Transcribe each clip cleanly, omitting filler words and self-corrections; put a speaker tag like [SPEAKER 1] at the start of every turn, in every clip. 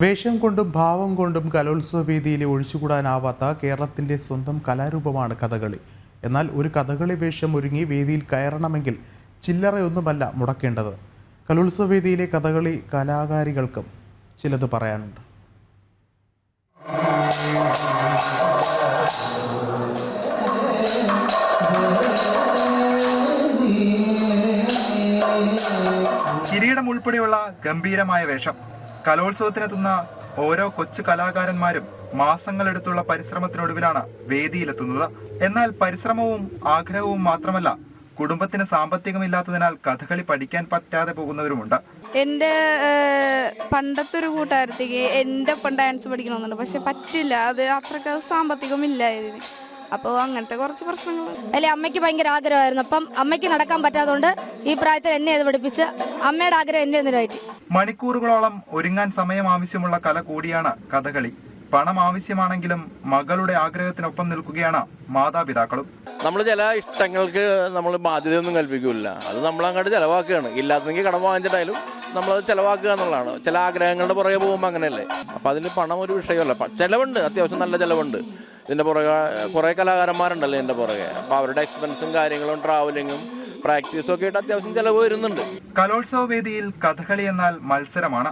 [SPEAKER 1] വേഷം കൊണ്ടും ഭാവം കൊണ്ടും കലോത്സവ വേദിയിലെ ഒഴിച്ചുകൂടാനാവാത്ത കേരളത്തിൻ്റെ സ്വന്തം കലാരൂപമാണ് കഥകളി. എന്നാൽ ഒരു കഥകളി വേഷം ഒരുങ്ങി വേദിയിൽ കയറണമെങ്കിൽ ചില്ലറയൊന്നുമല്ല മുടക്കേണ്ടത്. കലോത്സവ വേദിയിലെ കഥകളി കലാകാരികൾക്കും ചിലത് പറയാനുണ്ട്.
[SPEAKER 2] കിരീടം ഉൾപ്പെടെയുള്ള ഗംഭീരമായ വേഷം. കലോത്സവത്തിനെത്തുന്ന ഓരോ കൊച്ചു കലാകാരന്മാരും മാസങ്ങളെടുത്തുള്ള പരിശ്രമത്തിനൊടുവിലാണ് വേദിയിലെത്തുന്നത്. എന്നാൽ പരിശ്രമവും ആഗ്രഹവും മാത്രമല്ല, കുടുംബത്തിന് സാമ്പത്തികമില്ലാത്തതിനാൽ കഥകളി പഠിക്കാൻ പറ്റാതെ പോകുന്നവരുമുണ്ട്.
[SPEAKER 3] എൻ്റെ പണ്ടത്തെ ഒരു കൂട്ടുകാരത്തേക്ക് എൻ്റെ ഒപ്പം ഡാൻസ് പഠിക്കണമെന്നുണ്ട്, പക്ഷെ പറ്റില്ല. അത് അത്രയ്ക്ക് സാമ്പത്തികമില്ല ഇതിന്. അപ്പോൾ അങ്ങനത്തെ കുറച്ച് പ്രശ്നങ്ങൾ.
[SPEAKER 4] അല്ലെ, അമ്മയ്ക്ക് ഭയങ്കര ആഗ്രഹമായിരുന്നു. അപ്പം അമ്മയ്ക്ക് നടക്കാൻ പറ്റാത്തതുകൊണ്ട് ഈ പ്രായത്തിൽ എന്നെ അത് പഠിപ്പിച്ച് അമ്മയുടെ ആഗ്രഹം എന്നെ നിറവേറ്റി.
[SPEAKER 2] മണിക്കൂറുകളോളം ഒരുങ്ങാൻ സമയം ആവശ്യമുള്ള കല കൂടിയാണ് കഥകളി. പണം ആവശ്യമാണെങ്കിലും മകളുടെ ആഗ്രഹത്തിനൊപ്പം നിൽക്കുകയാണ് മാതാപിതാക്കളും.
[SPEAKER 5] നമ്മൾ ചില ഇഷ്ടങ്ങൾക്ക് നമ്മൾ ബാധ്യതയൊന്നും കൽപ്പിക്കില്ല. അത് നമ്മൾ അങ്ങോട്ട് ചിലവാക്കുകയാണ്. ഇല്ലാത്തെങ്കിൽ കടം വാങ്ങിച്ചിട്ടായാലും നമ്മളത് ചിലവാക്കുക എന്നുള്ളതാണ്. ചില ആഗ്രഹങ്ങളുടെ പുറകെ പോകുമ്പോൾ അങ്ങനെയല്ലേ. അപ്പം അതിൽ പണം ഒരു വിഷയമല്ല. ചിലവുണ്ട്, അത്യാവശ്യം നല്ല ചിലവുണ്ട്. ഇതിൻ്റെ പുറകെ കുറേ കലാകാരന്മാരുണ്ടല്ലോ ഇതിൻ്റെ പുറകെ. അപ്പോൾ അവരുടെ എക്സ്പെൻസും കാര്യങ്ങളും ട്രാവലിങ്ങും പ്രാക്ടീസും ഒക്കെ ആയിട്ട് അത്യാവശ്യം ചിലവ് വരുന്നുണ്ട്.
[SPEAKER 2] കലോത്സവ വേദിയിൽ കഥകളി എന്നാൽ മത്സരമാണ്.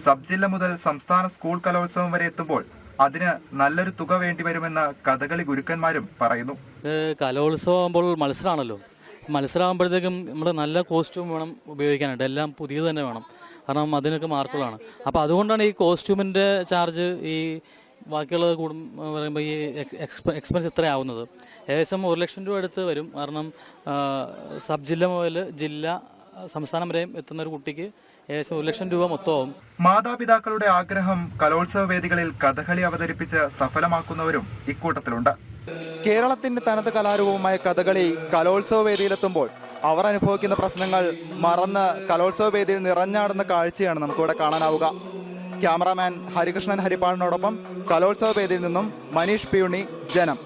[SPEAKER 2] സബ് ജില്ല മുതൽ സംസ്ഥാന സ്കൂൾ കലോത്സവം വരെ എത്തുമ്പോൾ അതിന് നല്ലൊരു തുക വേണ്ടിവരുമെന്ന് കഥകളി ഗുരുക്കന്മാരും പറയുന്നു.
[SPEAKER 6] കലോത്സവം ആകുമ്പോൾ മത്സരമാണല്ലോ. മത്സരമാകുമ്പോഴത്തേക്കും നമ്മൾ നല്ല കോസ്റ്റ്യൂം വേണം ഉപയോഗിക്കാനായിട്ട്. എല്ലാം പുതിയത് തന്നെ വേണം, കാരണം അതിനൊക്കെ മാർക്കുകളാണ്. അപ്പോൾ അതുകൊണ്ടാണ് ഈ കോസ്റ്റ്യൂമിൻ്റെ ചാർജ് ഈ ബാക്കിയുള്ളത് പറയുമ്പോൾ ഈ എക്സ്പെൻസ് ഇത്ര ആവുന്നത്. ഏകദേശം 1 ലക്ഷം രൂപ അടുത്ത് വരും. കാരണം സബ് ജില്ല മുതൽ ജില്ല സംസ്ഥാനം വരെയും എത്തുന്ന ഒരു കുട്ടിക്ക് ഏകദേശം 1 ലക്ഷം രൂപ മൊത്തമാവും.
[SPEAKER 2] മാതാപിതാക്കളുടെ ആഗ്രഹം കലോത്സവ വേദികളിൽ കഥകളി അവതരിപ്പിച്ച് സഫലമാക്കുന്നവരും ഇക്കൂട്ടത്തിലുണ്ട്. കേരളത്തിന്റെ തനത് കലാരൂപമായ കഥകളി കലോത്സവ വേദിയിലെത്തുമ്പോൾ അവർ അനുഭവിക്കുന്ന പ്രശ്നങ്ങൾ മറന്ന് കലോത്സവ വേദിയിൽ നിറഞ്ഞാടുന്ന കാഴ്ചയാണ് നമുക്കിവിടെ കാണാനാവുക. ക്യാമറാമാൻ ഹരികൃഷ്ണൻ ഹരിപ്പാടിനോടൊപ്പം കലോത്സവ വേദിയിൽ നിന്നും മനീഷ് പിയുണി, ജനം.